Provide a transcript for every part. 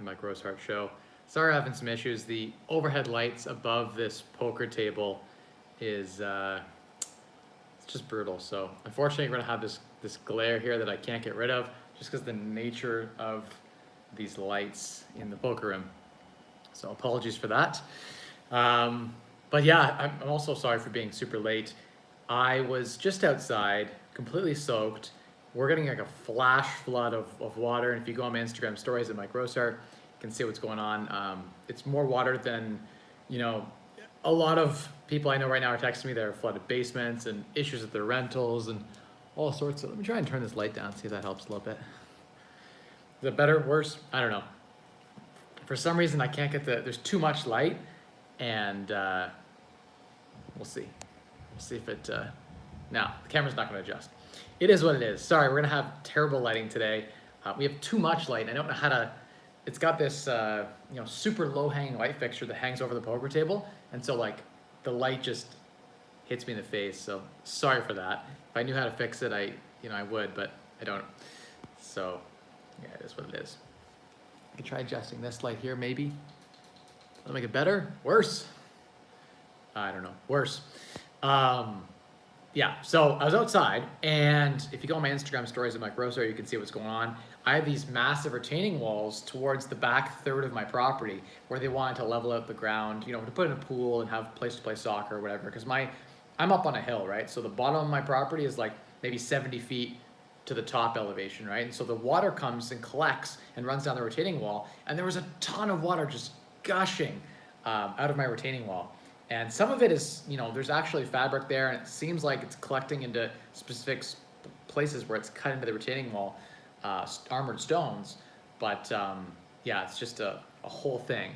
from my Rosehart show. Sorry, I'm having some issues. The overhead lights above this poker table is it's just brutal. So unfortunately, we're gonna have this glare here that I can't get rid of just because the nature of these lights in the poker room. So apologies for that. But yeah, I'm also sorry for being super late. I was just outside, completely soaked. We're getting like a flash flood of water. And if you go on my Instagram stories at Mike Rosehart, you can see what's going on. It's more water than, you know, a lot of people I know right now are texting me that are flooded basements and issues with their rentals and all sorts of. Let me try and turn this light down, see if that helps a little bit. Is it better, worse? I don't know. For some reason, I can't get there's too much light, and we'll see. We'll see if it, no, the camera's not gonna adjust. It is what it is. Sorry, we're gonna have terrible lighting today. We have too much light, and I don't know how to, it's got this, you know, super low hanging light fixture that hangs over the poker table, and so like, the light just hits me in the face, so sorry for that. If I knew how to fix it, I would, but I don't. So, yeah, it is what it is. I could try adjusting this light here, maybe. That'll make it better, worse. I don't know, worse. Yeah, so I was outside, and if you go on my Instagram stories at Mike Rosehart, you can see what's going on. I have these massive retaining walls towards the back third of my property where they wanted to level out the ground, you know, to put in a pool and have a place to play soccer or whatever, because I'm up on a hill, right? So the bottom of my property is like maybe 70 feet to the top elevation, right? And so the water comes and collects and runs down the retaining wall, and there was a ton of water just gushing out of my retaining wall. And some of it is, you know, there's actually fabric there, and it seems like it's collecting into specific places where it's cut into the retaining wall, armored stones. But yeah, it's just a whole thing.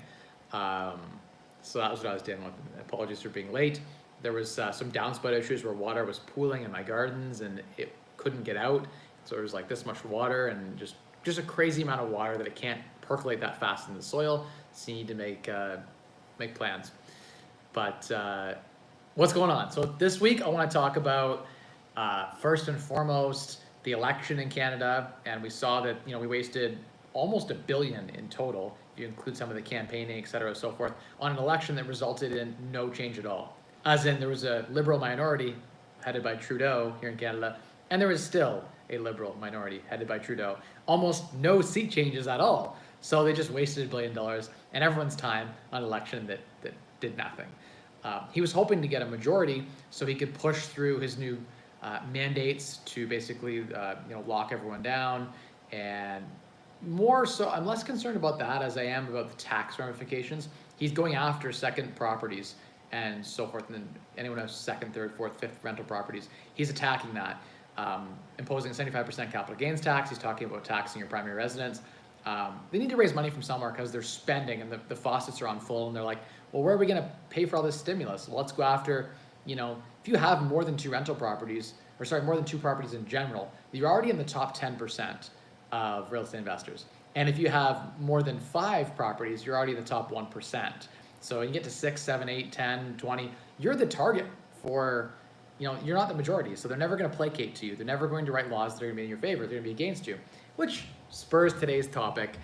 So that was what I was dealing with. Apologies for being late. There was some downspout issues where water was pooling in my gardens and it couldn't get out. So there was like this much water and just a crazy amount of water that it can't percolate that fast in the soil. So you need to make plans. But what's going on? So this week I want to talk about first and foremost the election in Canada, and we saw that, you know, we wasted almost $1 billion in total, if you include some of the campaigning, et cetera, so forth, on an election that resulted in no change at all. As in, there was a Liberal minority headed by Trudeau here in Canada, and there is still a Liberal minority headed by Trudeau. Almost no seat changes at all. So they just wasted $1 billion and everyone's time on an election that did nothing. He was hoping to get a majority so he could push through his new mandates to basically you know, lock everyone down. And more so, I'm less concerned about that as I am about the tax ramifications. He's going after second properties and so forth, and then anyone who has second, third, fourth, fifth rental properties, he's attacking that, imposing a 75% capital gains tax. He's talking about taxing your primary residence. They need to raise money from somewhere because they're spending and the faucets are on full, and they're like, well, where are we going to pay for all this stimulus? Well, let's go after, you know, if you have more than two rental properties, or sorry, more than two properties in general, you're already in the top 10% of real estate investors. And if you have more than 5 properties, you're already in the top 1%. So you get to 6, 7, 8, 10, 20, you're the target for, you know, you're not the majority. So they're never going to placate to you. They're never going to write laws that are going to be in your favor. They're going to be against you, which spurs today's topic,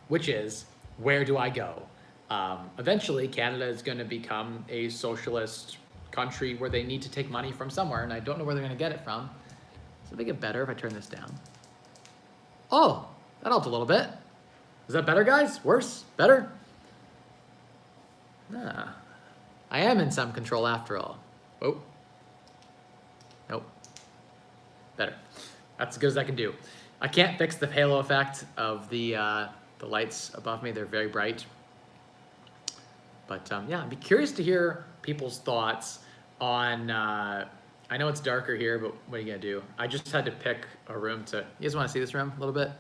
which is, where do I go? Eventually, Canada is going to become a socialist country where they need to take money from somewhere, and I don't know where they're going to get it from. So they get better if I turn this down. Oh, that helped a little bit. Is that better, guys? Worse? Better? Nah. I am in some control after all. Oh. Nope. Better. That's as good as I can do. I can't fix the halo effect of the lights above me. They're very bright. But yeah, I'd be curious to hear people's thoughts on, I know it's darker here, but what are you gonna do? I just had to pick a room to, you guys wanna see this room a little bit?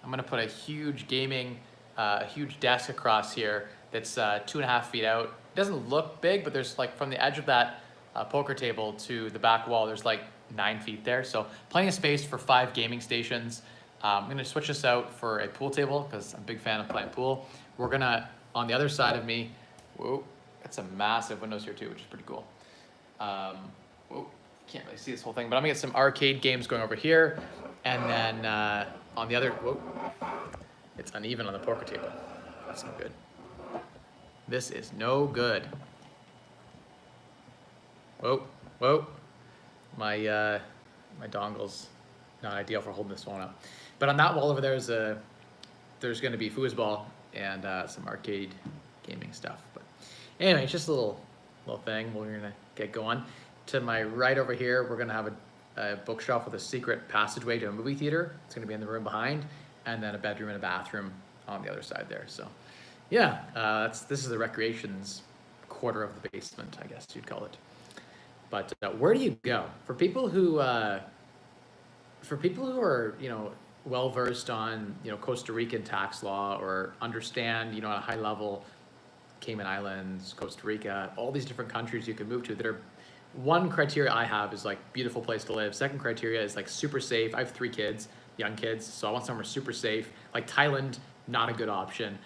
I'm gonna put a huge gaming, a huge desk across here that's 2.5 feet out. It doesn't look big, but there's like from the edge of that poker table to the back wall, there's like 9 feet there. So plenty of space for 5 gaming stations. I'm gonna switch this out for a pool table because I'm a big fan of playing pool. We're gonna, on the other side of me, whoa, that's a massive windows here too, which is pretty cool. Whoa, can't really see this whole thing, but I'm gonna get some arcade games going over here. And then on the other, whoa, It's uneven on the poker table. That's no good. This is no good. Whoa, whoa. My dongle's not ideal for holding this phone up. But on that wall over there is there's going to be foosball and some arcade gaming stuff. But anyway, it's just a little thing. We're gonna get going. To my right over here, we're gonna have a bookshelf with a secret passageway to a movie theater. It's gonna be in the room behind, and then a bedroom and a bathroom on the other side there. So, yeah, this is the recreations quarter of the basement, I guess you'd call it. But where do you go for people who are well versed on Costa Rican tax law or understand at a high level Cayman Islands, Costa Rica, all these different countries you can move to that are. One criteria I have is like beautiful place to live. Second criteria is like super safe. I have 3 kids, young kids, so I want somewhere super safe. Like Thailand, not a good option.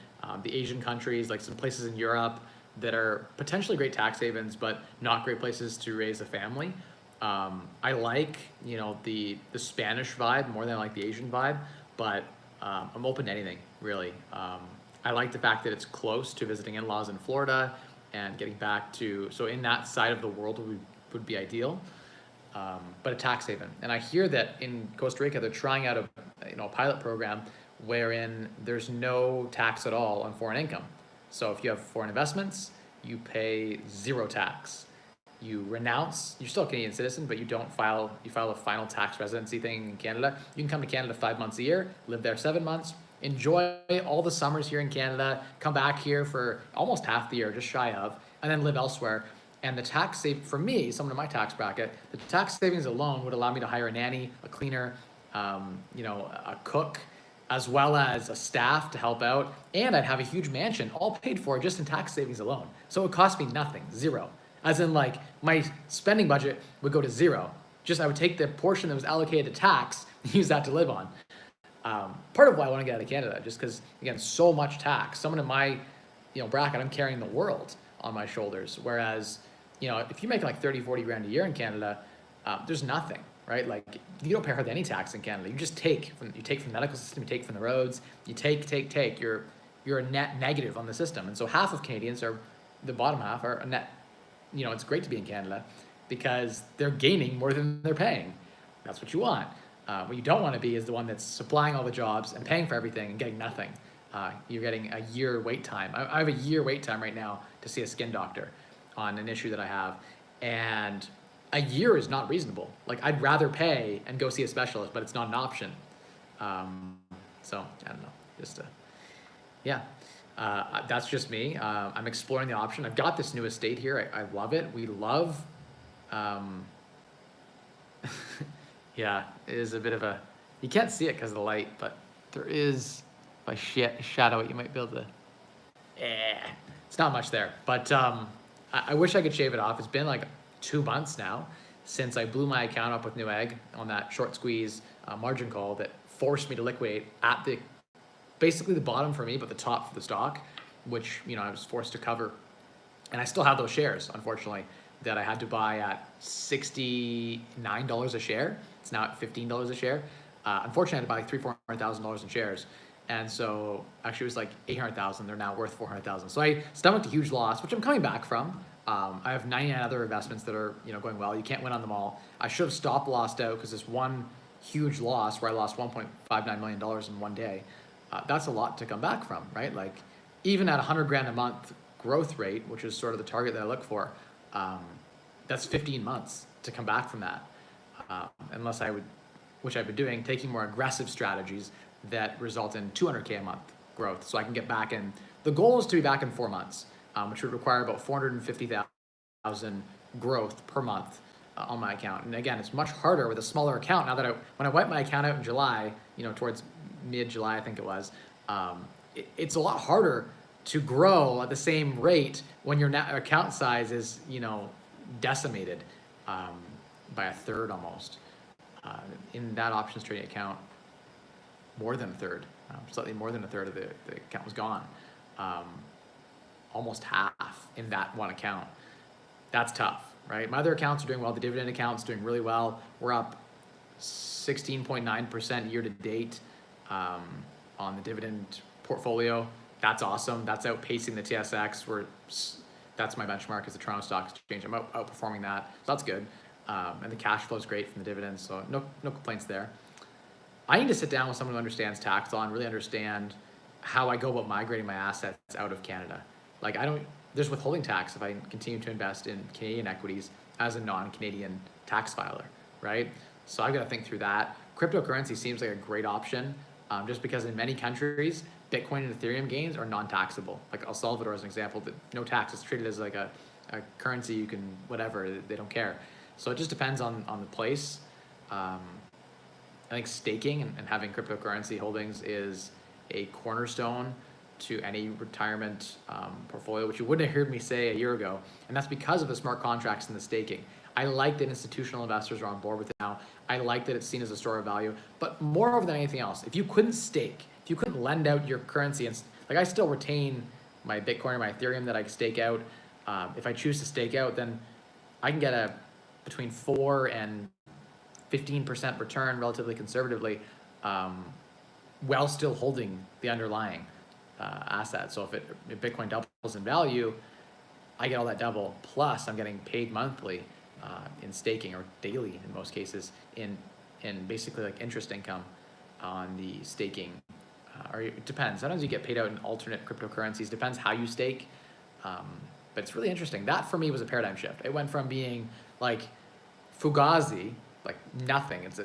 The Asian countries, like some places in Europe that are potentially great tax havens, but not great places to raise a family. I like the Spanish vibe more than I like the Asian vibe, but I'm open to anything really. I like the fact that it's close to visiting in-laws in Florida and getting back to, so in that side of the world would be ideal, but a tax haven. And I hear that in Costa Rica, they're trying out a pilot program wherein there's no tax at all on foreign income. So if you have foreign investments, you pay 0 tax. You renounce, you're still a Canadian citizen, but you file a final tax residency thing in Canada. You can come to Canada 5 months a year, live there 7 months, enjoy all the summers here in Canada, come back here for almost half the year, just shy of, and then live elsewhere. And the tax for me, someone in my tax bracket, the tax savings alone would allow me to hire a nanny, a cleaner, a cook, as well as a staff to help out. And I'd have a huge mansion, all paid for just in tax savings alone. So it would cost me nothing, 0. As in like my spending budget would go to 0. Just I would take the portion that was allocated to tax and use that to live on. Part of why I want to get out of Canada, just because again, so much tax. Someone in my bracket, I'm carrying the world on my shoulders. Whereas if you make like 30, 40 grand a year in Canada, there's nothing, right? Like you don't pay hardly any tax in Canada. You just take from the medical system, you take from the roads, you take. You're a net negative on the system. And so half of Canadians the bottom half are a net. It's great to be in Canada because they're gaining more than they're paying. That's what you want. What you don't want to be is the one that's supplying all the jobs and paying for everything and getting nothing. You're getting a year wait time. I have a year wait time right now to see a skin doctor on an issue that I have. And a year is not reasonable. Like I'd rather pay and go see a specialist, but it's not an option. So I don't know, that's just me. I'm exploring the option. I've got this new estate here. I love it. We love, yeah, it is a bit of you can't see it because of the light, but there is, if I shadow it, you might be able to, it's not much there. But I wish I could shave it off. It's been like 2 months now since I blew my account up with Newegg on that short squeeze margin call that forced me to liquidate at basically the bottom for me, but the top for the stock, which I was forced to cover. And I still have those shares, unfortunately, that I had to buy at $69 a share. It's now at $15 a share. Unfortunately, I had to buy $300,000-$400,000 in shares. And so actually it was like 800,000. They're now worth 400,000. So I stomached a huge loss, which I'm coming back from. I have 99 other investments that are going well. You can't win on them all. I should have stop lossed out because this one huge loss where I lost $1.59 million in one day. That's a lot to come back from, right? Like even at 100 grand a month growth rate, which is sort of the target that I look for, that's 15 months to come back from that. Unless which I've been doing, taking more aggressive strategies that result in 200K a month growth. So I can get back in, the goal is to be back in 4 months, which would require about 450,000 growth per month on my account. And again, it's much harder with a smaller account. Now that when I wiped my account out in July, towards mid-July, I think it was, it's a lot harder to grow at the same rate when your account size is, decimated by a third almost. In that options trading account, more than a third, slightly more than a third of the account was gone. Almost half in that one account. That's tough, right? My other accounts are doing well. The dividend account's doing really well. We're up 16.9% year to date on on the dividend portfolio. That's awesome. That's outpacing the TSX. That's my benchmark is the Toronto Stock Exchange. I'm outperforming that. So that's good. And the cash flow is great from the dividends. So no complaints there. I need to sit down with someone who understands tax law and really understand how I go about migrating my assets out of Canada. Like there's withholding tax if I continue to invest in Canadian equities as a non-Canadian tax filer, right? So I've got to think through that. Cryptocurrency seems like a great option, just because in many countries, Bitcoin and Ethereum gains are non-taxable. Like El Salvador as an example, but no tax. It's treated as like a currency you can, whatever, they don't care. So it just depends on the place. I think staking and having cryptocurrency holdings is a cornerstone to any retirement portfolio, which you wouldn't have heard me say a year ago. And that's because of the smart contracts and the staking. I like that institutional investors are on board with it now. I like that it's seen as a store of value. But moreover than anything else, if you couldn't stake, if you couldn't lend out your currency, and like I still retain my Bitcoin or my Ethereum that I stake out. If I choose to stake out, then I can get a between 4 and 15% return relatively conservatively, while still holding the underlying asset. So if Bitcoin doubles in value, I get all that double. Plus, I'm getting paid monthly in staking, or daily in most cases, in basically like interest income on the staking. Or it depends. Sometimes you get paid out in alternate cryptocurrencies. Depends how you stake. But it's really interesting. That for me was a paradigm shift. It went from being like Fugazi, like nothing. It's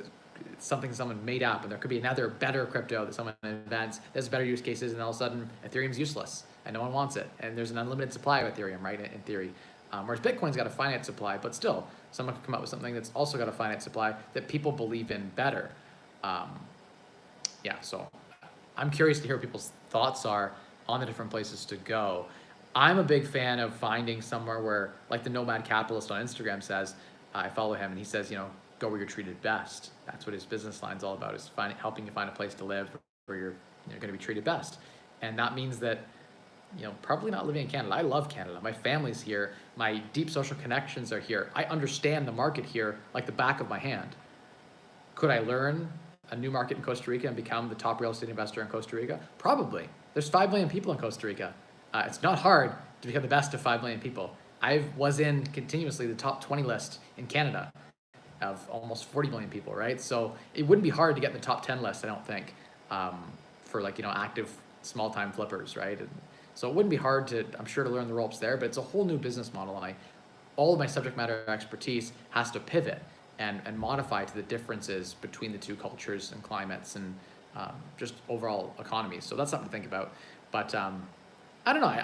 something someone made up, and there could be another better crypto that someone invents. There's better use cases, and all of a sudden Ethereum's useless and no one wants it. And there's an unlimited supply of Ethereum, right? In theory. Whereas Bitcoin's got a finite supply, but still, someone could come up with something that's also got a finite supply that people believe in better. So I'm curious to hear what people's thoughts are on the different places to go. I'm a big fan of finding somewhere where, like the Nomad Capitalist on Instagram says, I follow him, and he says, go where you're treated best. That's what his business line's all about, is helping you find a place to live where you're going to be treated best. And that means that, probably not living in Canada. I love Canada. My family's here. My deep social connections are here. I understand the market here like the back of my hand. Could I learn a new market in Costa Rica and become the top real estate investor in Costa Rica? Probably. There's 5 million people in Costa Rica. It's not hard to become the best of 5 million people. I was in continuously the top 20 list in Canada of almost 40 million people, right? So it wouldn't be hard to get in the top 10 list, I don't think, for active small-time flippers, right? So it wouldn't be hard I'm sure, to learn the ropes there, but it's a whole new business model, and all of my subject matter expertise has to pivot and modify to the differences between the two cultures and climates and just overall economies. So that's something to think about. But I don't know.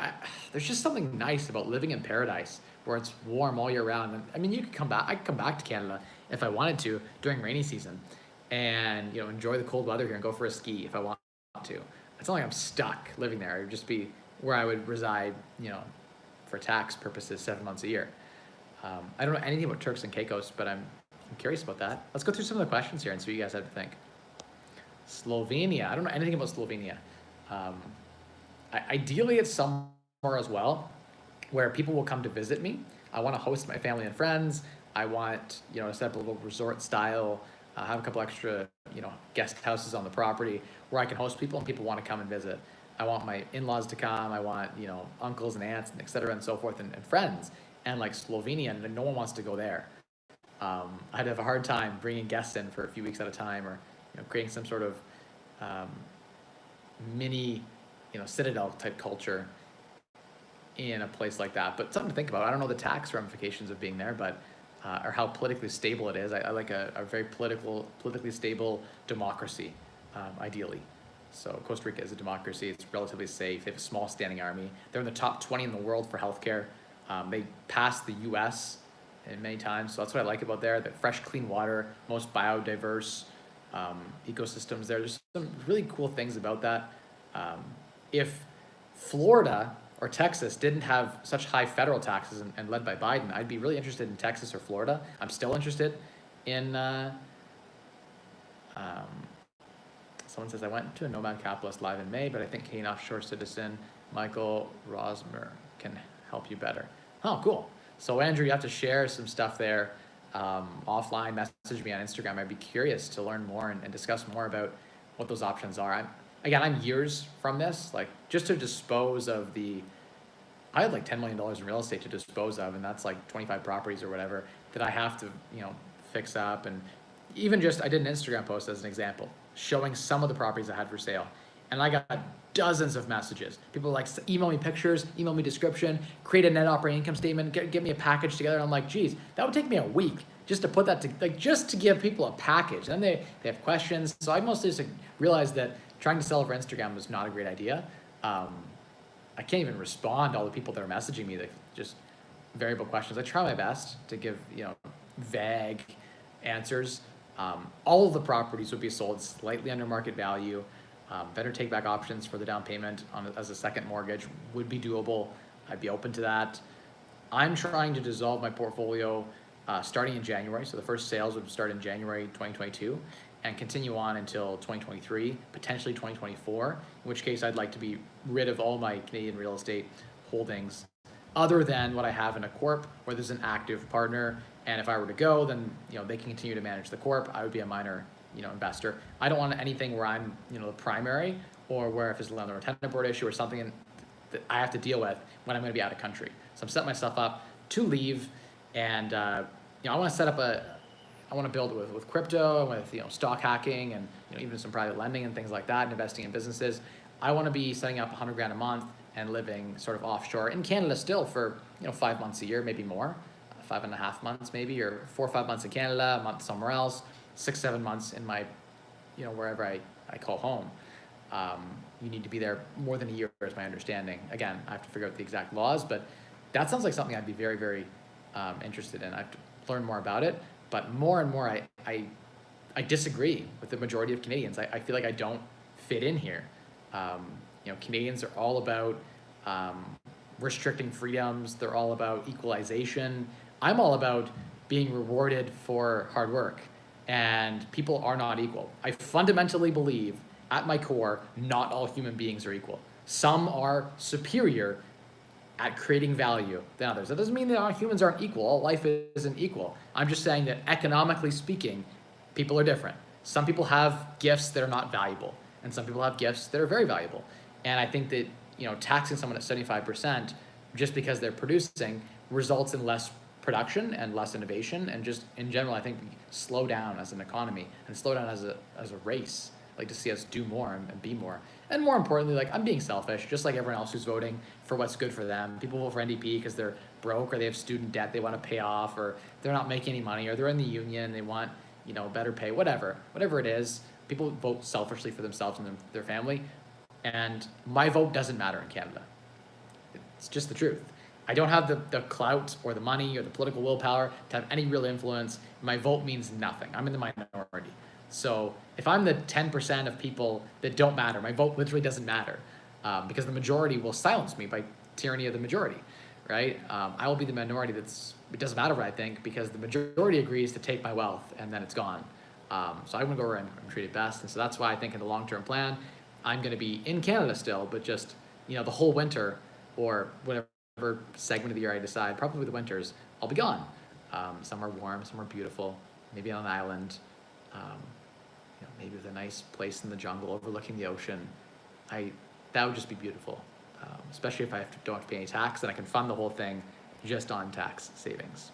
There's just something nice about living in paradise where it's warm all year round. And I mean, you could come back. I could come back to Canada if I wanted to during rainy season, and enjoy the cold weather here and go for a ski if I want to. It's not like I'm stuck living there. It would just be where I would reside, for tax purposes 7 months a year. I don't know anything about Turks and Caicos, but I'm curious about that. Let's go through some of the questions here and see what you guys have to think. Slovenia. I don't know anything about Slovenia. Ideally, it's somewhere as well where people will come to visit me. I want to host my family and friends. I want, to set up a little resort style, have a couple extra, guest houses on the property where I can host people and people want to come and visit. I want my in-laws to come. I want, uncles and aunts and et cetera and so forth and friends. And like Slovenia, and no one wants to go there. I'd have a hard time bringing guests in for a few weeks at a time, or, creating some sort of mini, citadel type culture in a place like that. But something to think about. I don't know the tax ramifications of being there, but or how politically stable it is. I like a very politically stable democracy, ideally. So Costa Rica is a democracy. It's relatively safe. They have a small standing army. They're in the top 20 in the world for healthcare. They passed the U.S. in many times, so that's what I like about there. The fresh, clean water, most biodiverse ecosystems there. There's some really cool things about that. If Florida or Texas didn't have such high federal taxes and led by Biden, I'd be really interested in Texas or Florida. I'm still interested in, someone says, I went to a Nomad Capitalist live in May, but I think Canadian offshore citizen Michael Rosmer can help you better. Oh, cool. So Andrew, you have to share some stuff there offline, message me on Instagram. I'd be curious to learn more and discuss more about what those options are. again, I'm years from this, like just to dispose of I had like $10 million in real estate to dispose of, and that's like 25 properties or whatever that I have to, fix up. And even just, I did an Instagram post as an example, showing some of the properties I had for sale. And I got dozens of messages. People like email me pictures, email me description, create a net operating income statement, get me a package together. And I'm like, geez, that would take me a week just to put that just to give people a package. And then they have questions. So I mostly just realized that trying to sell over Instagram was not a great idea. I can't even respond to all the people that are messaging me, that just variable questions. I try my best to give, vague answers. All of the properties would be sold slightly under market value. Better take back options for the down payment as a second mortgage would be doable. I'd be open to that. I'm trying to dissolve my portfolio starting in January. So the first sales would start in January 2022 and continue on until 2023, potentially 2024, in which case I'd like to be rid of all my Canadian real estate holdings other than what I have in a corp where there's an active partner. And if I were to go, then they can continue to manage the corp. I would be a minor investor. I don't want anything where I'm the primary, or where if there's a landlord tenant board issue or something that I have to deal with when I'm going to be out of country. So I'm setting myself up to leave, and I want to set up I want to build with crypto, with stock hacking, and even some private lending and things like that, and investing in businesses. I want to be setting up 100 grand a month and living sort of offshore in Canada still for 5 months a year, maybe more, 5.5 months maybe, or 4 or 5 months in Canada, a month somewhere else, 6-7 months in my wherever I call home. You need to be there more than a year, is my understanding. Again, I have to figure out the exact laws, but that sounds like something I'd be very, very interested in. I have to learn more about it, but more and more I disagree with the majority of Canadians. I feel like I don't fit in here. Canadians are all about restricting freedoms. They're all about equalization. I'm all about being rewarded for hard work, and people are not equal. I fundamentally believe, at my core, not all human beings are equal. Some are superior at creating value than others. That doesn't mean that all humans aren't equal. All life isn't equal. I'm just saying that economically speaking, people are different. Some people have gifts that are not valuable, and some people have gifts that are very valuable. And I think that taxing someone at 75% just because they're producing results in less production and less innovation, and just in general, I think we slow down as an economy and slow down as a race. I'd like to see us do more and be more. And more importantly, like, I'm being selfish, just like everyone else who's voting for what's good for them. People vote for NDP because they're broke, or they have student debt they want to pay off, or they're not making any money, or they're in the union, they want better pay, whatever it is. People vote selfishly for themselves and their family. And my vote doesn't matter in Canada. It's just the truth. I don't have the clout or the money or the political willpower to have any real influence. My vote means nothing. I'm in the minority. So if I'm the 10% of people that don't matter, my vote literally doesn't matter, because the majority will silence me by tyranny of the majority, right? I will be the minority it doesn't matter what I think, because the majority agrees to take my wealth and then it's gone. So I want to go where I'm treated best. And so that's why I think in the long-term plan, I'm going to be in Canada still, but just, the whole winter, or whatever segment of the year I decide, probably the winters, I'll be gone. Somewhere warm, somewhere beautiful, maybe on an island, maybe with a nice place in the jungle overlooking the ocean. That would just be beautiful, especially if I don't have to pay any tax, and I can fund the whole thing just on tax savings.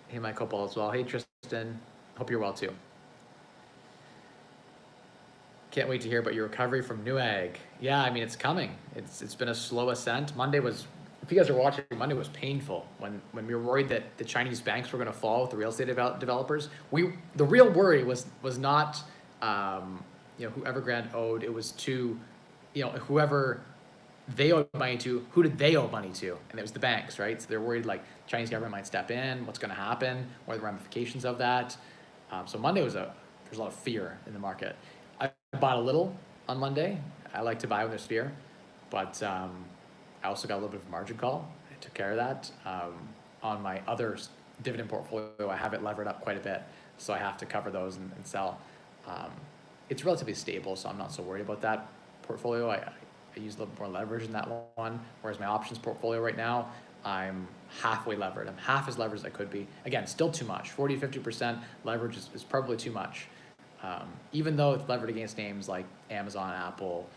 Hey, Mike, hope all is well. Hey, Tristan, hope you're well too. Can't wait to hear about your recovery from Newegg. Yeah, I mean, it's coming. It's been a slow ascent. Monday was, if you guys are watching, Monday was painful when we were worried that the Chinese banks were going to fall with the real estate developers. The real worry was not who Evergrande owed. It was to whoever they owed money to. Who did they owe money to? And it was the banks, right? So they're worried like Chinese government might step in. What's going to happen? What are the ramifications of that? So Monday there's a lot of fear in the market. I bought a little on Monday. I like to buy when there's fear, but I also got a little bit of a margin call. I took care of that. On my other dividend portfolio, I have it levered up quite a bit, so I have to cover those and sell. It's relatively stable, so I'm not so worried about that portfolio. I use a little more leverage in that one, whereas my options portfolio right now, I'm halfway levered. I'm half as levered as I could be. Again, still too much. 40-50% leverage is probably too much. Even though it's levered against names like Amazon, Apple,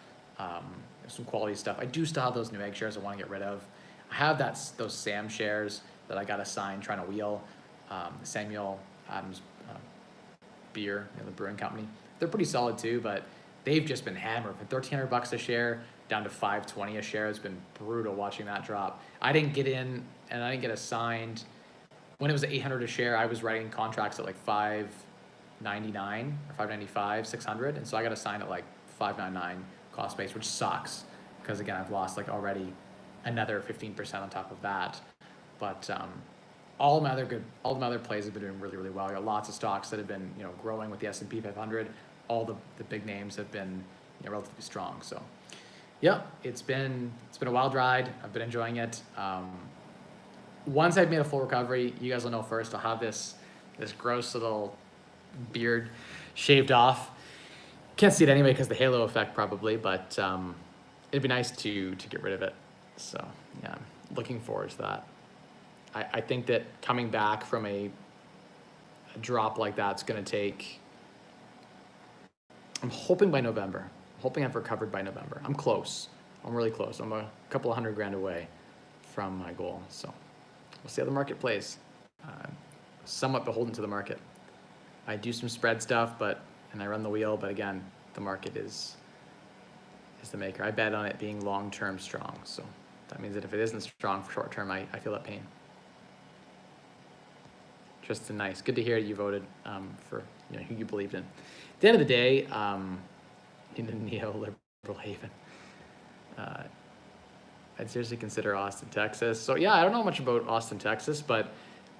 some quality stuff, I do still have those Newegg shares I want to get rid of. I have those Sam shares that I got assigned trying to wheel, Samuel Adams beer, the brewing company. They're pretty solid too, but they've just been hammered from $1,300 a share down to $520 a share. It's been brutal watching that drop. I didn't get in and I didn't get assigned when it was $800 a share. I was writing contracts at like $599 or $595, $600, and so I got assigned at like $599 cost base, which sucks because again I've lost like already another 15% on top of that. But all my other plays have been doing really, really well. I got lots of stocks that have been growing with the S&P 500. All the big names have been relatively strong. So yeah, it's been a wild ride. I've been enjoying it. Once I've made a full recovery, you guys will know first. I'll have this gross little beard shaved off. Can't see it anyway because the halo effect probably, but it'd be nice to get rid of it. So yeah, I'm looking forward to that. I think that coming back from a drop like that's going to take, I'm hoping by November. I'm hoping I've recovered by November. I'm close. I'm really close. I'm a couple of $100,000 away from my goal. So we'll see how the market plays. Somewhat beholden to the market. I do some spread stuff, and I run the wheel, but again, the market is the maker. I bet on it being long-term strong. So that means that if it isn't strong for short-term, I feel that pain. Tristan, nice. Good to hear you voted for who you believed in. At the end of the day, in a neoliberal haven, I'd seriously consider Austin, Texas. So yeah, I don't know much about Austin, Texas, but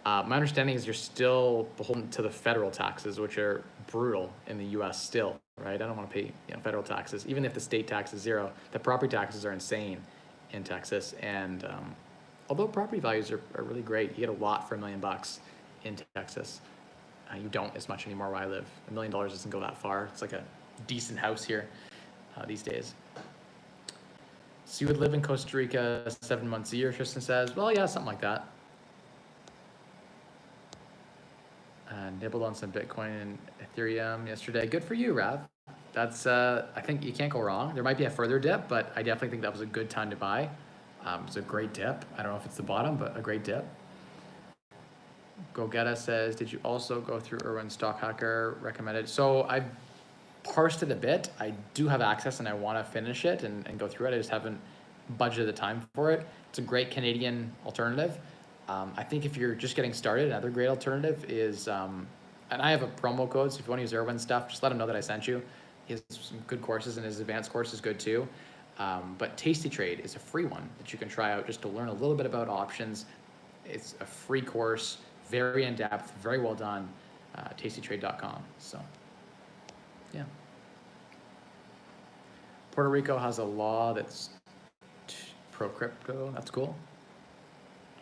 my understanding is you're still beholden to the federal taxes, which are brutal in the U.S. still, right? I don't want to pay federal taxes, even if the state tax is zero. The property taxes are insane in Texas, and although property values are really great, you get a lot for $1 million in Texas. You don't as much anymore where I live. $1 million doesn't go that far. It's like a decent house here these days. So you would live in Costa Rica 7 months a year, Tristan says. Well, yeah, something like that. Nibbled on some Bitcoin and Ethereum yesterday. Good for you, Rav. That's I think you can't go wrong. There might be a further dip, but I definitely think that was a good time to buy. It's a great dip. I don't know if it's the bottom, but a great dip. Gogeta says, did you also go through Irwin Stock Hacker recommended? So I've parsed it a bit. I do have access and I want to finish it and go through it. I just haven't budgeted the time for it. It's a great Canadian alternative. I think if you're just getting started, another great alternative is, and I have a promo code, so if you want to use Irwin stuff, just let him know that I sent you. He has some good courses and his advanced course is good too. But Tasty Trade is a free one that you can try out just to learn a little bit about options. It's a free course, very in-depth, very well done, tastytrade.com. So, yeah. Puerto Rico has a law that's pro-crypto. That's cool.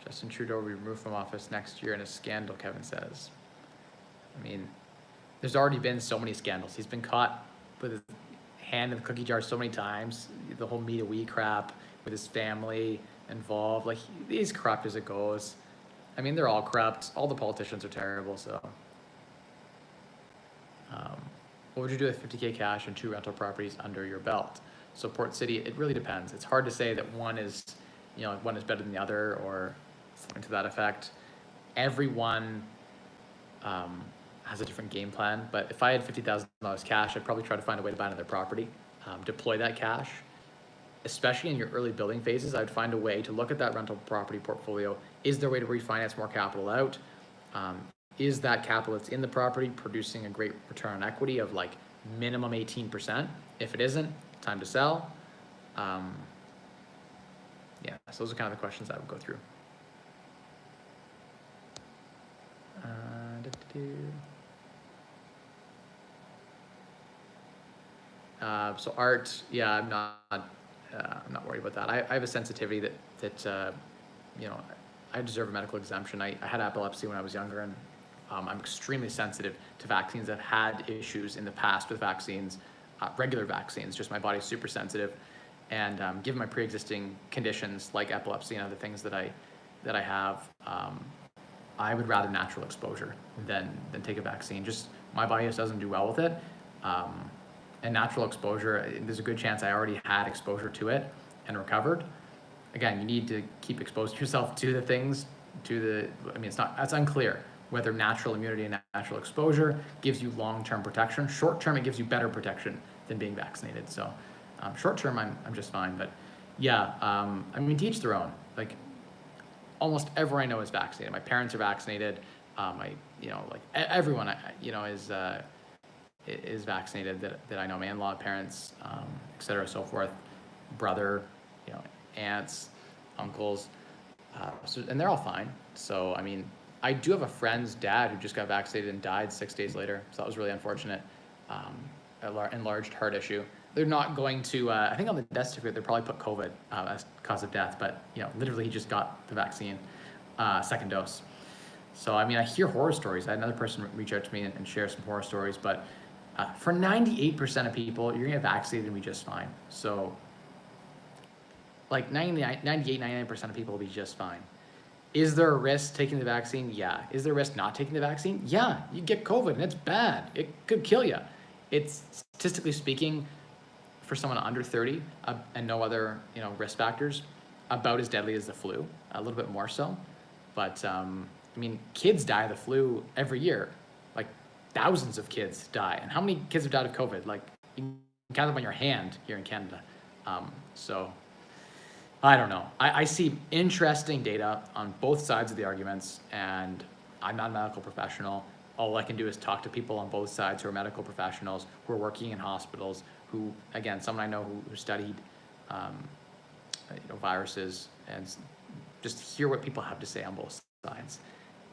Justin Trudeau will be removed from office next year in a scandal, Kevin says. I mean, there's already been so many scandals. He's been caught with his hand in the cookie jar so many times. The whole Me to We crap with his family involved. Like, he's corrupt as it goes. I mean, they're all corrupt. All the politicians are terrible, so. What would you do with 50K cash and 2 rental properties under your belt? So Port City, it really depends. It's hard to say that one is better than the other or something to that effect. Everyone has a different game plan, but if I had $50,000 cash, I'd probably try to find a way to buy another property, deploy that cash. Especially in your early building phases, I'd find a way to look at that rental property portfolio. Is there a way to refinance more capital out? Is that capital that's in the property producing a great return on equity of like minimum 18%? If it isn't, time to sell. Yeah, so those are kind of the questions I would go through. So art, yeah, I'm not worried about that. I have a sensitivity that I deserve a medical exemption. I had epilepsy when I was younger, and I'm extremely sensitive to vaccines. I've had issues in the past with vaccines, regular vaccines, just my body's super sensitive. And given my pre-existing conditions like epilepsy and other things that I have, I would rather natural exposure than take a vaccine, just My body just doesn't do well with it. And natural exposure, there's a good chance I already had exposure to it and recovered. Again, you need to keep exposing yourself to the things, it's unclear whether natural immunity and natural exposure gives you long-term protection. Short-term, it gives you better protection than being vaccinated. So short-term, I'm just fine. But yeah, to each their own. Like, almost everyone I know is vaccinated. My parents are vaccinated. Everyone, is vaccinated that I know. My in-law parents, et cetera, so forth. Brother, aunts, uncles, and they're all fine. So, I do have a friend's dad who just got vaccinated and died 6 days later. So that was really unfortunate. Enlarged heart issue. They're not going to, I think on the death certificate, they probably put COVID as cause of death, but literally he just got the vaccine, second dose. So, I hear horror stories. I had another person reach out to me and share some horror stories, but for 98% of people, you're gonna get vaccinated and be just fine. So, like 98, 99% of people will be just fine. Is there a risk taking the vaccine? Yeah. Is there a risk not taking the vaccine? Yeah. You get COVID and it's bad. It could kill you. It's, statistically speaking, for someone under 30 and no other risk factors, about as deadly as the flu, a little bit more so. But kids die of the flu every year. Like, thousands of kids die. And how many kids have died of COVID? Like, you can count them on your hand here in Canada. So I don't know. I see interesting data on both sides of the arguments, and I'm not a medical professional. All I can do is talk to people on both sides who are medical professionals, who are working in hospitals, who, again, someone I know who studied viruses, and just hear what people have to say on both sides.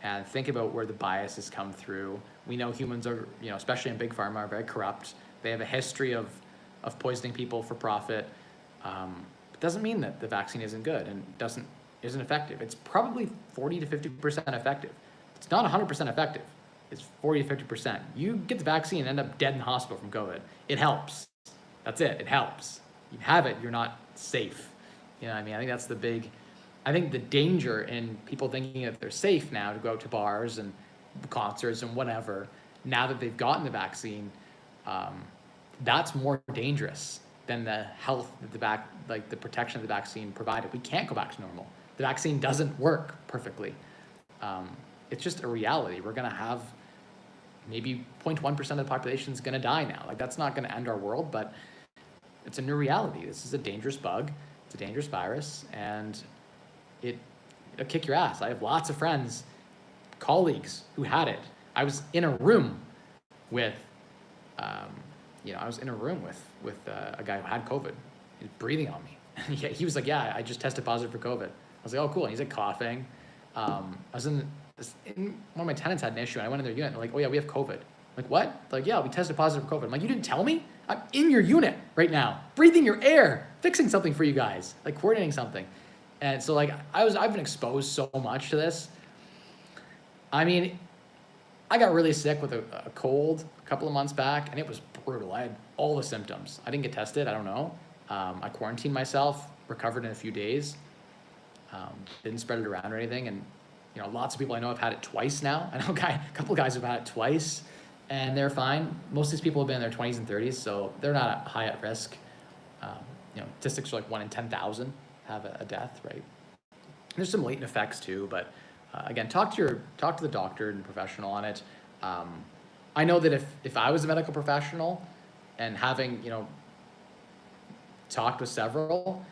And think about where the biases come through. We know humans are, especially in big pharma, are very corrupt. They have a history of poisoning people for profit. It doesn't mean that the vaccine isn't good and isn't effective. It's probably 40 to 50% effective. It's not 100% effective. It's 40 to 50%. You get the vaccine and end up dead in the hospital from COVID. It helps. That's it. It helps. You have it, you're not safe. I think that's I think the danger in people thinking that they're safe now to go out to bars and concerts and whatever, now that they've gotten the vaccine, that's more dangerous than the health that the protection of the vaccine provided. We can't go back to normal. The vaccine doesn't work perfectly. It's just a reality. We're gonna have maybe 0.1% of the population is gonna die now. Like, that's not gonna end our world, but it's a new reality. This is a dangerous bug. It's a dangerous virus, and it'll kick your ass. I have lots of friends, colleagues who had it. I was in a room with, with a guy who had COVID. He was breathing on me. He was like, yeah, I just tested positive for COVID. I was like, oh, cool. And he's like coughing. I was in one of my tenants had an issue, and I went in their unit, and they're like, oh yeah, we have COVID. I'm like, what? They're like, yeah, we tested positive for COVID. I'm like, you didn't tell me? I'm in your unit right now, breathing your air, fixing something for you guys, like coordinating something. And so I've been exposed so much to this. I got really sick with a cold a couple of months back, and it was brutal. I had all the symptoms. I didn't get tested. I don't know. I quarantined myself, recovered in a few days. Didn't spread it around or anything. And lots of people I know have had it twice now. I know a couple of guys have had it twice, and they're fine. Most of these people have been in their 20s and 30s, so they're not high at risk. Statistics are like 1 in 10,000 have a death, right? There's some latent effects too, but again, talk to the doctor and professional on it. I know that if I was a medical professional and having talked with several,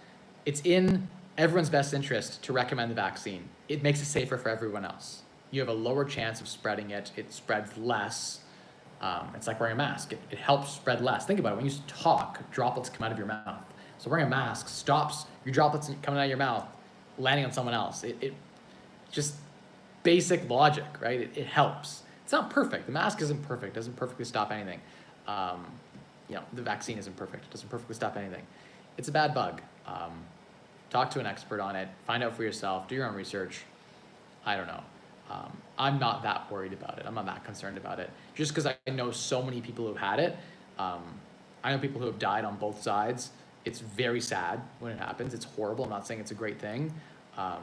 it's in everyone's best interest to recommend the vaccine. It makes it safer for everyone else. You have a lower chance of spreading it. It spreads less. It's like wearing a mask. It helps spread less. Think about it. When you talk, droplets come out of your mouth. So wearing a mask stops your droplets coming out of your mouth, landing on someone else. It just basic logic, right? It helps. It's not perfect. The mask isn't perfect. It doesn't perfectly stop anything. The vaccine isn't perfect. It doesn't perfectly stop anything. It's a bad bug. Talk to an expert on it. Find out for yourself. Do your own research. I don't know. I'm not that worried about it. I'm not that concerned about it. Just because I know so many people who've had it. I know people who have died on both sides. It's very sad when it happens. It's horrible. I'm not saying it's a great thing. I'm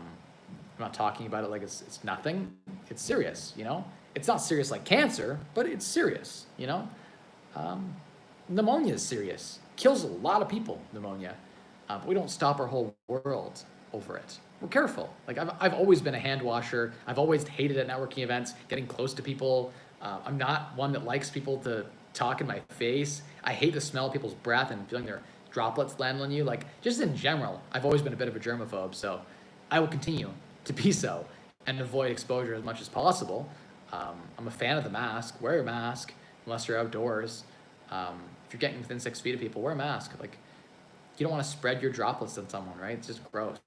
not talking about it like it's nothing. It's serious, It's not serious like cancer, but it's serious, you know? Pneumonia is serious. Kills a lot of people, pneumonia. But we don't stop our whole world over it. We're careful. Like I've always been a hand washer. I've always hated at networking events, getting close to people. I'm not one that likes people to talk in my face. I hate the smell of people's breath and feeling their droplets land on you. Like just in general, I've always been a bit of a germaphobe. So I will continue to be so and avoid exposure as much as possible. I'm a fan of the mask. Wear a mask unless you're outdoors. If you're getting within 6 feet of people, wear a mask. Like you don't want to spread your droplets on someone, right? It's just gross.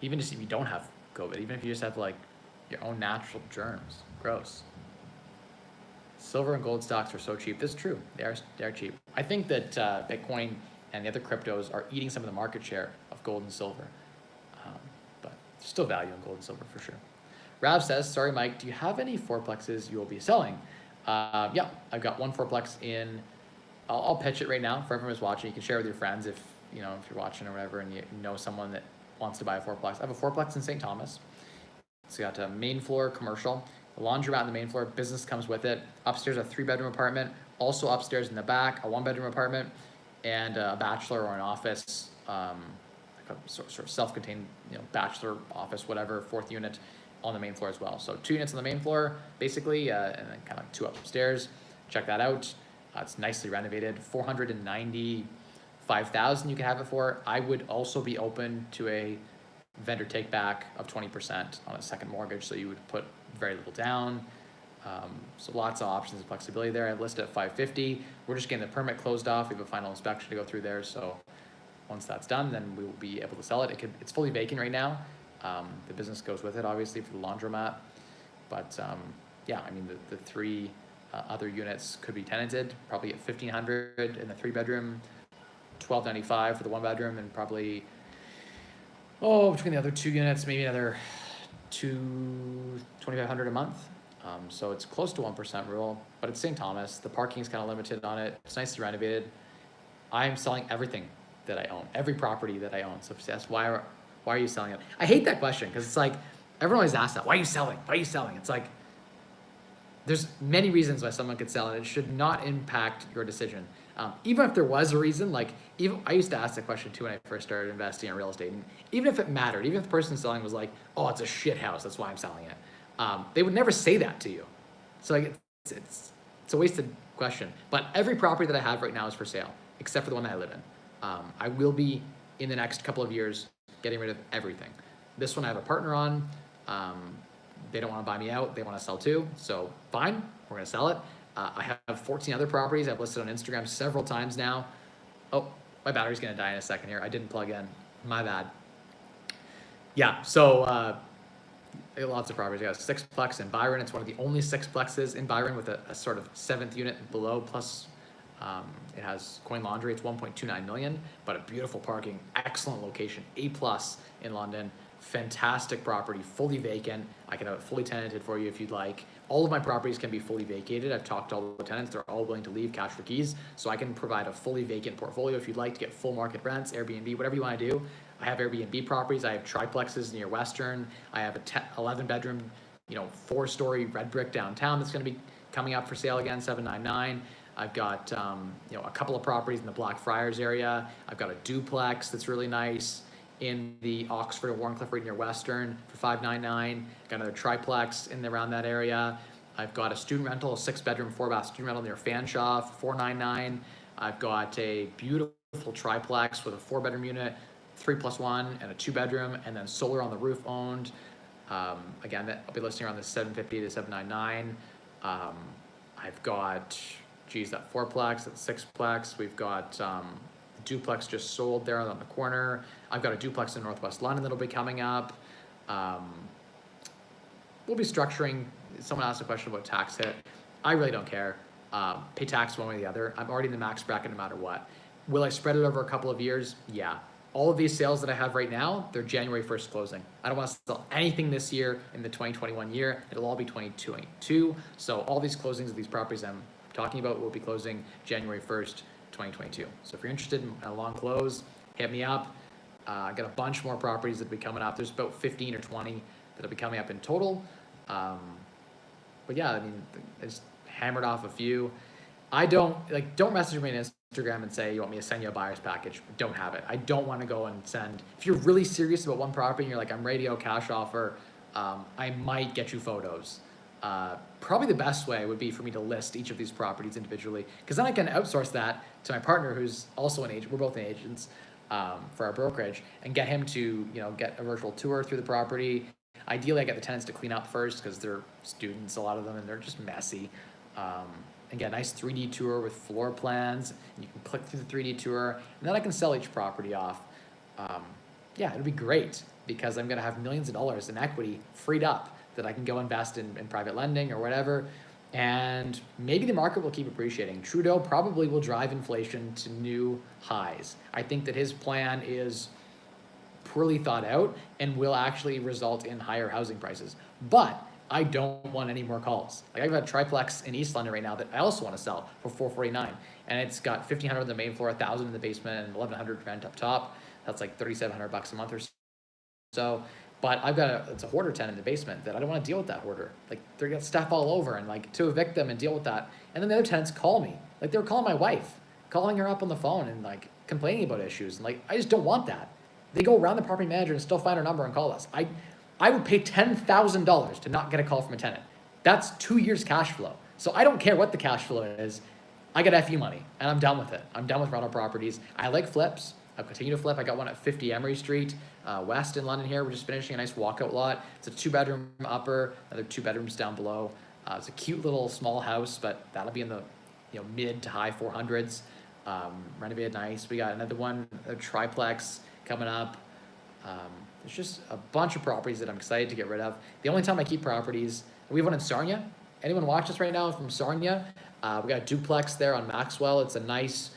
Even just if you don't have COVID, even if you just have like your own natural germs, gross. Silver and gold stocks are so cheap. This is true. They are cheap. I think that Bitcoin and the other cryptos are eating some of the market share of gold and silver. But there's still value in gold and silver for sure. Rav says, sorry, Mike, do you have any fourplexes you will be selling? Yeah, I've got one fourplex in. I'll pitch it right now for everyone who's watching. You can share with your friends if you're watching or whatever, and you know someone that wants to buy a fourplex. I have a fourplex in St. Thomas. It's got a main floor commercial, a laundromat on the main floor. Business comes with it. Upstairs, a 3-bedroom apartment. Also upstairs in the back, a 1-bedroom apartment, and a bachelor or an office, like a sort of self-contained, bachelor office, whatever, 4th unit on the main floor as well. So 2 units on the main floor, basically, and then kind of 2 upstairs. Check that out. It's nicely renovated. $495,000 you can have it for. I would also be open to a vendor take back of 20% on a second mortgage, so you would put very little down. So lots of options and flexibility there. I listed at $550,000. We're just getting the permit closed off. We have a final inspection to go through there. So once that's done, then we will be able to sell it. It's fully vacant right now. The business goes with it, obviously, for the laundromat. But yeah, I mean, the 3 other units could be tenanted, probably at $1,500 in the 3-bedroom, $1,295 for the 1-bedroom, and probably between the other 2 units, maybe another $2,500 a month. So it's close to 1% rule, but it's St. Thomas. The parking is kind of limited on it. It's nicely renovated. I'm selling everything that I own, every property that I own. So if you ask, why are you selling it? I hate that question because it's like, everyone always asks that. Why are you selling? Why are you selling? It's like, there's many reasons why someone could sell, and it should not impact your decision. Even if there was a reason, I used to ask that question too when I first started investing in real estate. And even if it mattered, even if the person selling was like, oh, it's a shit house, that's why I'm selling it. They would never say that to you. So it's a wasted question. But every property that I have right now is for sale, except for the one that I live in. I will be, in the next couple of years, getting rid of everything. This one I have a partner on. They don't want to buy me out. They want to sell too. So fine, we're going to sell it. I have 14 other properties I've listed on Instagram several times now. Oh, my battery's going to die in a second here. I didn't plug in. My bad. Yeah, so I got lots of properties. I got a 6-plex in Byron. It's one of the only 6-plexes in Byron with a sort of 7th unit below, plus it has coin laundry. It's 1.29 million, but a beautiful parking, excellent location, A+ in London. Fantastic property, fully vacant. I can have it fully tenanted for you if you'd like. All of my properties can be fully vacated. I've talked to all the tenants. They're all willing to leave, cash for keys. So I can provide a fully vacant portfolio if you'd like to get full market rents, Airbnb, whatever you want to do. I have Airbnb properties. I have triplexes near Western. I have a 11-bedroom, 4-story red brick downtown that's going to be coming up for sale again, 799. I've got a couple of properties in the Blackfriars area. I've got a duplex that's really nice in the Oxford and Warncliffe right near Western for $599. Got another triplex in around that area. I've got a student rental, a 6-bedroom, 4-bath student rental near Fanshawe for $499. I've got a beautiful triplex with a 4-bedroom unit, 3+1, and a 2-bedroom, and then solar on the roof owned. Again, that I'll be listing around the $750 to $799. I've got, that 4-plex, that 6-plex. We've got duplex just sold there on the corner. I've got a duplex in Northwest London that'll be coming up. We'll be structuring. Someone asked a question about tax hit. I really don't care. Pay tax one way or the other. I'm already in the max bracket no matter what. Will I spread it over a couple of years? Yeah. All of these sales that I have right now, they're January 1st closing. I don't want to sell anything this year in the 2021 year. It'll all be 2022. So all these closings of these properties I'm talking about will be closing January 1st, 2022. So if you're interested in a long close, hit me up. I got a bunch more properties that'll be coming up. There's about 15 or 20 that'll be coming up in total. but yeah, I mean, I just hammered off a few. Don't message me on Instagram and say you want me to send you a buyer's package. Don't have it. I don't want to go and send. If you're really serious about one property and you're like, I'm ready to go cash offer, I might get you photos. Probably the best way would be for me to list each of these properties individually, because then I can outsource that to my partner, who's also an agent. We're both agents for our brokerage, and get him to get a virtual tour through the property. Ideally, I get the tenants to clean up first because they're students, a lot of them, and they're just messy. And get a nice 3D tour with floor plans. And you can click through the 3D tour, and then I can sell each property off. Yeah, it'll be great because I'm going to have millions of dollars in equity freed up that I can go invest in private lending or whatever. And maybe the market will keep appreciating. Trudeau probably will drive inflation to new highs. I think that his plan is poorly thought out and will actually result in higher housing prices. But I don't want any more calls. Like, I've got a triplex in East London right now that I also want to sell for $449, and it's got $1,500 on the main floor, $1,000 in the basement, and $1,100 rent up top. That's like $3,700 a month or so. But it's a hoarder tenant in the basement that I don't want to deal with that hoarder. Like, they're got stuff all over, and like to evict them and deal with that. And then the other tenants call me. Like, they were calling my wife, calling her up on the phone and like complaining about issues. And like, I just don't want that. They go around the property manager and still find our number and call us. I would pay $10,000 to not get a call from a tenant. That's 2 years cash flow. So I don't care what the cash flow is. I get FU money and I'm done with it. I'm done with rental properties. I like flips. I'll continue to flip. I got one at 50 Emery Street, West in London here. We're just finishing a nice walkout lot. It's a 2-bedroom upper, another 2 bedrooms down below. It's a cute little small house, but that'll be in the mid to high 400s. Renovated nice. We got another one, a triplex coming up. There's just a bunch of properties that I'm excited to get rid of. The only time I keep properties, we have one in Sarnia. Anyone watch this right now from Sarnia? We got a duplex there on Maxwell. It's a nice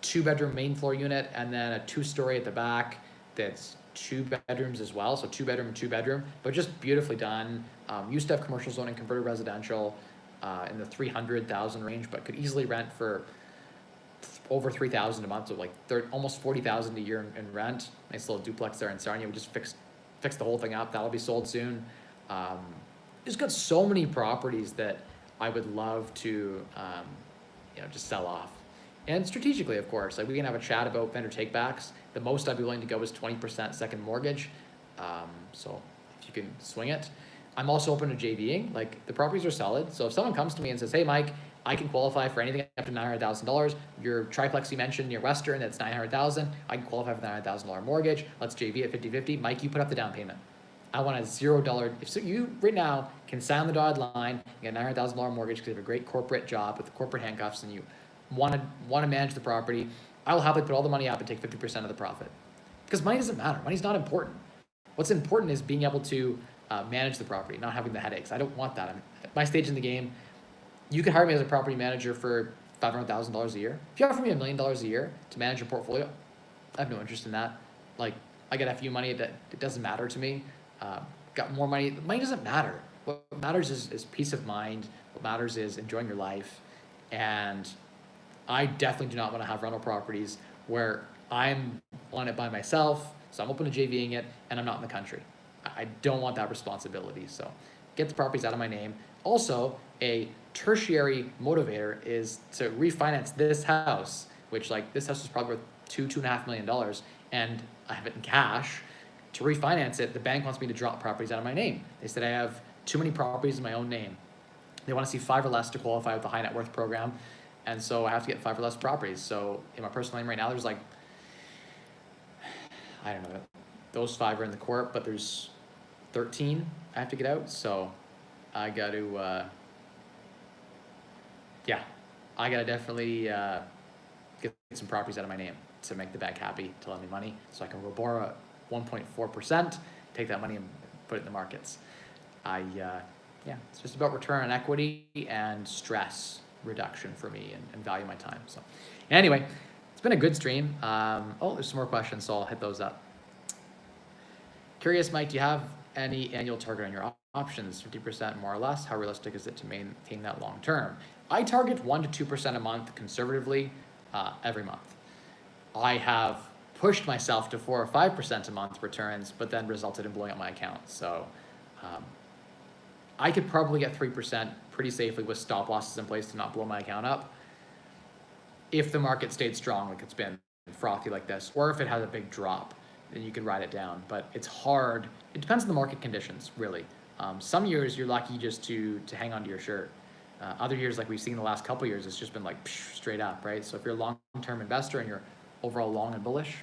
2-bedroom main floor unit, and then a 2-story at the back that's 2 bedrooms as well. So 2-bedroom and 2-bedroom, but just beautifully done. Used to have commercial zoning, converted residential in the 300,000 range, but could easily rent for over 3,000 a month, so like almost 40,000 a year in rent. Nice little duplex there in Sarnia. We just fixed the whole thing up. That'll be sold soon. Just got so many properties that I would love to just sell off. And strategically, of course, like we can have a chat about vendor takebacks. The most I'd be willing to go is 20% second mortgage. So if you can swing it. I'm also open to JVing. Like, the properties are solid. So if someone comes to me and says, hey, Mike, I can qualify for anything up to $900,000. Your triplex you mentioned near Western, that's $900,000. I can qualify for the $900,000 mortgage. Let's JV at 50-50. Mike, you put up the down payment. I want a $0. If so, you right now can sign the dotted line, get a $900,000 mortgage because you have a great corporate job with the corporate handcuffs, and you want to manage the property. I will happily put all the money up and take 50% of the profit, because money doesn't matter. Money's not important. What's important is being able to manage the property, not having the headaches. I don't want that. I'm at my stage in the game. You can hire me as a property manager for $500,000 a year. If you offer me $1 million a year to manage your portfolio, I have no interest in that. Like, I get FU money that it doesn't matter to me. Got more money. Money doesn't matter. What matters is peace of mind. What matters is enjoying your life. And I definitely do not want to have rental properties where I'm on it by myself, so I'm open to JVing it, and I'm not in the country. I don't want that responsibility. So get the properties out of my name. Also, a tertiary motivator is to refinance this house, which, like, this house is probably worth $2.5 million, and I have it in cash. To refinance it, the bank wants me to drop properties out of my name. They said I have too many properties in my own name. They want to see 5 or less to qualify with the high net worth program, and so I have to get 5 or less properties. So in my personal name right now, there's like, I don't know, those 5 are in the court, but there's 13 I have to get out. So I got to, I got to definitely get some properties out of my name to make the bank happy to lend me money, so I can borrow at 1.4%, take that money and put it in the markets. It's just about return on equity and stress reduction for me, and value my time. So anyway, it's been a good stream. There's some more questions, so I'll hit those up. Curious, Mike, do you have any annual target on your options, 50% more or less? How realistic is it to maintain that long term? I target 1% to 2% a month conservatively every month. I have pushed myself to 4 or 5% a month returns, but then resulted in blowing up my account. So I could probably get 3% pretty safely with stop losses in place to not blow my account up if the market stayed strong like it's been frothy like this, or if it has a big drop, then you could ride it down. But it's hard. It depends on the market conditions, really. Some years you're lucky just to hang on to your shirt. Other years, like we've seen the last couple of years, it's just been like straight up, right? So if you're a long-term investor and you're overall long and bullish,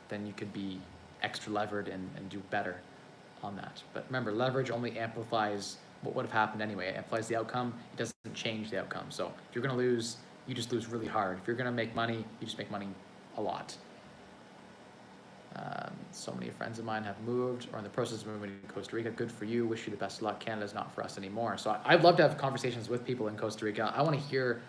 then you could be extra levered and do better on that. But remember, leverage only amplifies what would have happened anyway. It amplifies the outcome. It doesn't change the outcome. So if you're going to lose, you just lose really hard. If you're going to make money, you just make money a lot. So many friends of mine have moved or in the process of moving to Costa Rica. Good for you. Wish you the best of luck. Canada's not for us anymore. So I'd love to have conversations with people in Costa Rica. I want to hear,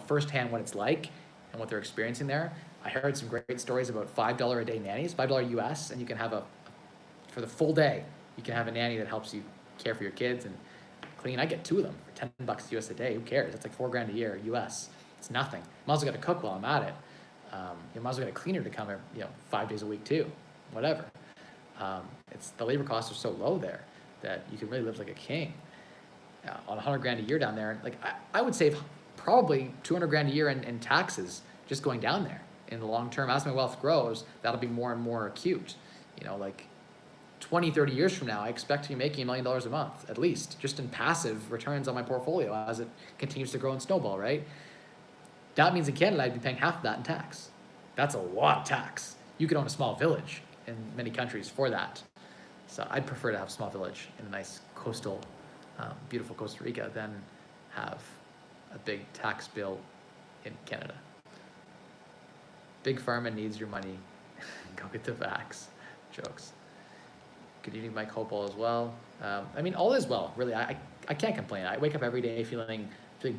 firsthand what it's like and what they're experiencing there. I heard some great stories about $5 a day nannies, $5 US, and you can have for the full day, you can have a nanny that helps you care for your kids and clean. I get 2 of them for $10 US a day. Who cares? That's like $4,000 a year US. It's nothing. Might as well get a cook while I'm at it. You might as well get a cleaner to come, 5 days a week too, whatever. It's the labor costs are so low there that you can really live like a king. On $100,000 a year down there, like I would save probably $200,000 a year in taxes just going down there. In the long term, as my wealth grows, that'll be more and more acute. Like 20, 30 years from now, I expect to be making $1 million a month, at least, just in passive returns on my portfolio as it continues to grow and snowball, right? That means in Canada, I'd be paying half of that in tax. That's a lot of tax. You could own a small village in many countries for that. So I'd prefer to have a small village in a nice coastal, beautiful Costa Rica than have a big tax bill in Canada. Big Pharma needs your money. Go get the vax. Jokes. Good evening, Mike Hopewell as well. All is well, really. I can't complain. I wake up every day feeling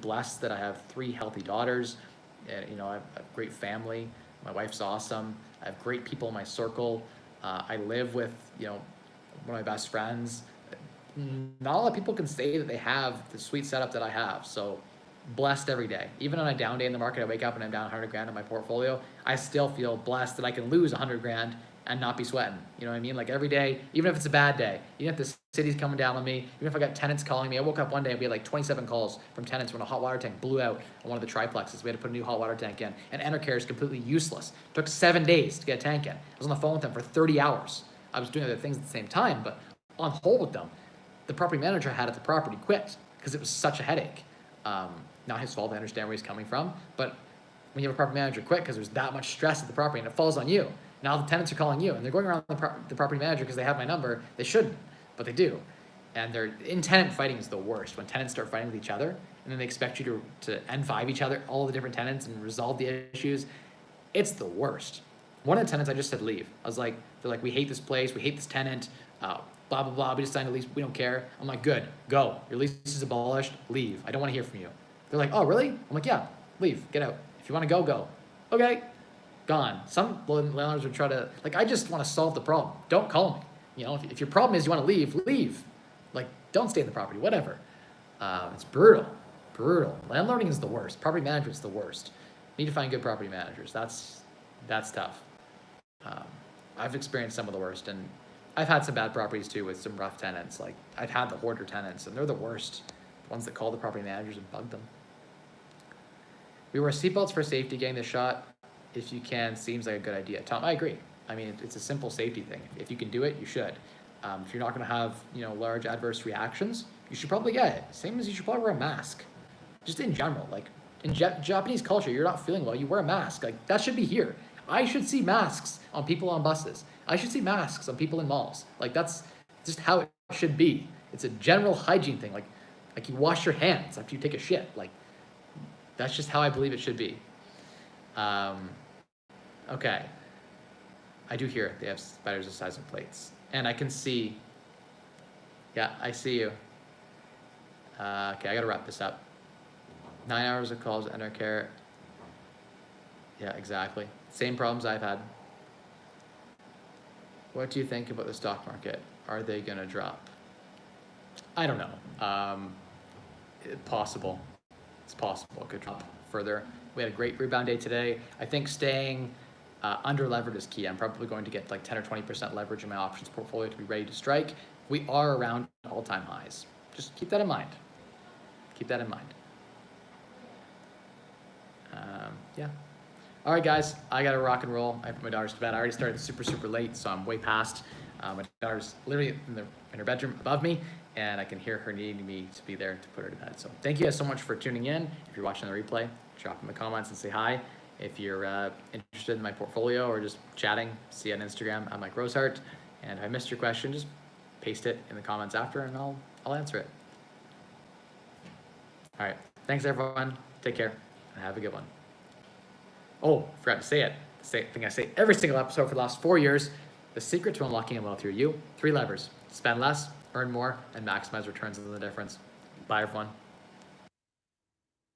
blessed that I have 3 healthy daughters. And, I have a great family. My wife's awesome. I have great people in my circle. I live with, one of my best friends. Not a lot of people can say that they have the sweet setup that I have. So blessed every day. Even on a down day in the market, I wake up and I'm down $100,000 in my portfolio. I still feel blessed that I can lose $100,000 and not be sweating. You know what I mean? Like every day, even if it's a bad day, even if the city's coming down on me, even if I got tenants calling me. I woke up one day and we had like 27 calls from tenants when a hot water tank blew out on one of the triplexes. We had to put a new hot water tank in. And Enercare is completely useless. It took 7 days to get a tank in. I was on the phone with them for 30 hours. I was doing other things at the same time, but on hold with them. The property manager I had at the property quit because it was such a headache. Not his fault. I understand where he's coming from. But when you have a property manager quit because there's that much stress at the property and it falls on you. Now the tenants are calling you and they're going around the property manager because they have my number. They shouldn't, but they do. And tenant fighting is the worst. When tenants start fighting with each other and then they expect you to N5 each other, all the different tenants, and resolve the issues. It's the worst. One of the tenants, I just said leave. I was like, they're like, we hate this place. We hate this tenant. Blah, blah, blah. We just signed a lease. We don't care. I'm like, good, go. Your lease is abolished. Leave. I don't want to hear from you. They're like, oh, really? I'm like, yeah, leave. Get out. If you want to go, go. Okay. Gone. Some landlords would try to, I just want to solve the problem. Don't call me. If your problem is you want to leave, leave. Don't stay in the property, whatever. It's brutal. Landlording is the worst. Property management is the worst. You need to find good property managers. That's tough. I've experienced some of the worst, and I've had some bad properties too with some rough tenants. I've had the hoarder tenants, and they're the worst. The ones that call the property managers and bug them. We wear seatbelts for safety. Getting the shot, if you can, seems like a good idea. Tom, I agree. It's a simple safety thing. If you can do it, you should. If you're not going to have, large adverse reactions, you should probably get it. Same as you should probably wear a mask. Just in general, in Japanese culture, you're not feeling well, you wear a mask. That should be here. I should see masks on people on buses. I should see masks on people in malls. That's just how it should be. It's a general hygiene thing. Like you wash your hands after you take a shit. That's just how I believe it should be. Okay. I do hear they have spiders the size of plates. And I can see, yeah, I see you. Okay, I gotta wrap this up. 9 hours of calls, Enercare. Yeah, exactly. Same problems I've had. What do you think about the stock market? Are they gonna drop? I don't know. Possible. It's possible it could drop further. We had a great rebound day today. I think staying under levered is key. I'm probably going to get like 10 or 20% leverage in my options portfolio to be ready to strike. We are around all-time highs. Just keep that in mind. Keep that in mind. Yeah. All right, guys, I got to rock and roll. I put my daughters to bed. I already started super late, so I'm way past. My daughter's literally in her bedroom above me, and I can hear her needing me to be there to put her to bed. So thank you guys so much for tuning in. If you're watching the replay, drop in the comments and say hi. If you're interested in my portfolio or just chatting, see you on Instagram. I'm Mike Rosehart. And if I missed your question, just paste it in the comments after, and I'll answer it. All right. Thanks, everyone. Take care, and have a good one. Oh, forgot to say it. The same thing I say every single episode for the last 4 years. The secret to unlocking a wealthier you, 3 levers. Spend less, earn more, and maximize returns on the difference. Bye, everyone.